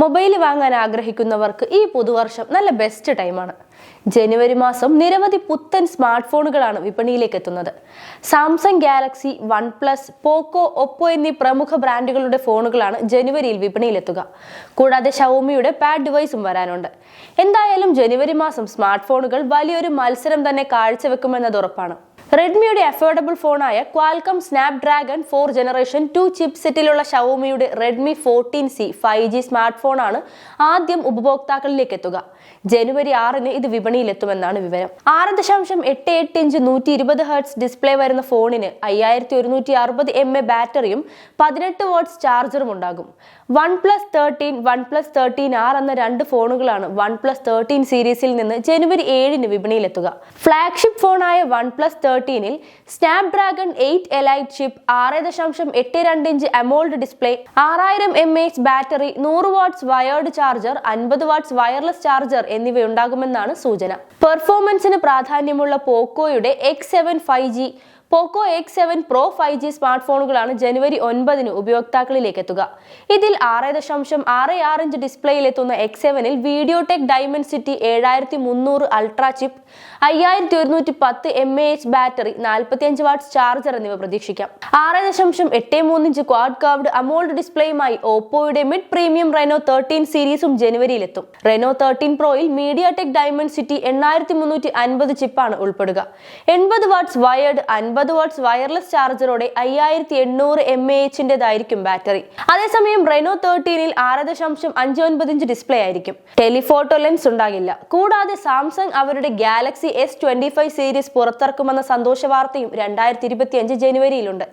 Mobile വാങ്ങാൻ ആഗ്രഹിക്കുന്നവർക്ക് ഈ പുതുവർഷം നല്ല ബെസ്റ്റ് ടൈമാണ്. ജനുവരി മാസം നിരവധി പുത്തൻ സ്മാർട്ട് ഫോണുകളാണ് വിപണിയിലേക്ക് എത്തുന്നത്. സാംസങ് ഗാലക്സി, വൺ പ്ലസ്, പോക്കോ, ഒപ്പോ എന്നീ പ്രമുഖ ബ്രാൻഡുകളുടെ ഫോണുകളാണ് ജനുവരിയിൽ വിപണിയിലെത്തുക. കൂടാതെ ഷവോമിയുടെ പാഡ് ഡിവൈസും വരാനുണ്ട്. എന്തായാലും ജനുവരി മാസം സ്മാർട്ട് ഫോണുകൾ വലിയൊരു മത്സരം തന്നെ കാഴ്ചവെക്കുമെന്നത് ഉറപ്പാണ്. റെഡ്മിയുടെ അഫോർഡബിൾ ഫോണായ ക്വാൽകം സ്നാപ്ഡ്രാഗൺ 4 ജനറേഷൻ 2 ചിപ്പ് സെറ്റിലുള്ള ഷവോമിയുടെ റെഡ്മി 14C 5G സ്മാർട്ട് ഫോണാണ് ആദ്യം ഉപഭോക്താക്കളിലേക്ക് എത്തുക. ജനുവരി 6-ന് ഇത് വിപണിയിലെത്തുമെന്നാണ് വിവരം. 6.88 ഇഞ്ച് 120 ഹെർട്സ് ഡിസ്പ്ലേ വരുന്ന ഫോണിന് 5160 mAh ബാറ്ററിയും 18 വാട്ട്സ് ചാർജറും ഉണ്ടാകും. One plus 13, one plus 13R എന്ന രണ്ട് ഫോണുകളാണ് വൺ പ്ലസ് 13 സീരീസിൽ നിന്ന് ജനുവരി 7-ന് വിപണിയിലെത്തുക. ഫ്ലാഗ്ഷിപ്പ് ഫോണായ വൺ പ്ലസ് 13-ൽ Snapdragon 8 elite chip, 6.82 inch AMOLED display, 6000 mAh battery, 100 watts wired charger, 50 watts wireless charger എന്നിവയുണ്ടാകുമെന്നാണ് സൂചന. പെർഫോമൻസിന് പ്രാധാന്യമുള്ള പോക്കോയുടെ X7 5G, പോക്കോ X7 Pro 5G സ്മാർട്ട് ഫോണുകളാണ് ജനുവരി 9-ന് ഉപയോക്താക്കളിലേക്ക് എത്തുക. ഇതിൽ 6.66 ഇഞ്ച് ഡിസ്പ്ലേയിൽ എത്തുന്ന X7-ൽ MediaTek Dimensity 7300 ultra chip, 5110 mAh battery, 45 watts charger എന്നിവ പ്രതീക്ഷിക്കാം. 6.83 ഇഞ്ച് ക്വാഡ് കർവ്ഡ് അമോൾഡ് ഡിസ്പ്ലേയുമായി ഓപ്പോയുടെ മിഡ് പ്രീമിയം റെനോ 13 സീരീസും ജനുവരിയിലെത്തും. റെനോ 13 പ്രോയിൽ മീഡിയാടെക് ഡൈമെൻസിറ്റി 8350 ചിപ്പാണ് ഉൾപ്പെടുക. 80 വാട്ട്സ് വയേർഡ്, 50 വാട്ട്സ് വയർലെസ് ചാർജറോടെ 5800 mAh ബാറ്ററി. അതേസമയം റെനോ 13-ൽ 6.59 ഇഞ്ച് ഡിസ്പ്ലേ ആയിരിക്കും. ടെലിഫോട്ടോ ലെൻസ് ഉണ്ടാകില്ല. കൂടാതെ സാംസങ് അവരുടെ ഗാലക്സി S25 സീരീസ് പുറത്തിറക്കുമെന്ന സന്തോഷ വാർത്തയും 2025 ജനുവരിയിലുണ്ട്.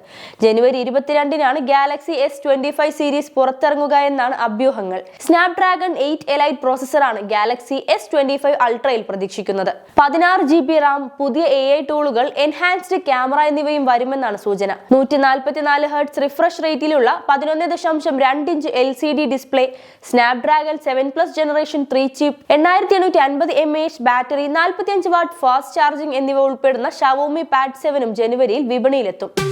ജനുവരി 22-നാണ് ഗാലക്സി S25 സീരീസ് പുറത്തിറങ്ങുക എന്നാണ് അഭ്യൂഹങ്ങൾ. സ്നാപ്ഡ്രാഗൺ 8 എലൈറ്റ് പ്രോസസറാണ് ഗാലക്സി S25 അൾട്രയിൽ പ്രതീക്ഷിക്കുന്നത്. 16 GB റാം, പുതിയ AI ടൂളുകൾ, എൻഹാൻസ്ഡ് ക്യാമറ എന്നിവയും വരുമെന്നാണ് സൂചന. 144 ഹെർട്സ് റിഫ്രഷ് റേറ്റിലുള്ള 11.2 inch LCD display, Snapdragon 7+ generation 3 chip, 8850 mAh battery, 45 watt fast charging എന്നിവ ഉൾപ്പെടുന്ന ഷവോമി പാഡ് 7-ഉം ജനുവരിയിൽ വിപണിയിലെത്തും.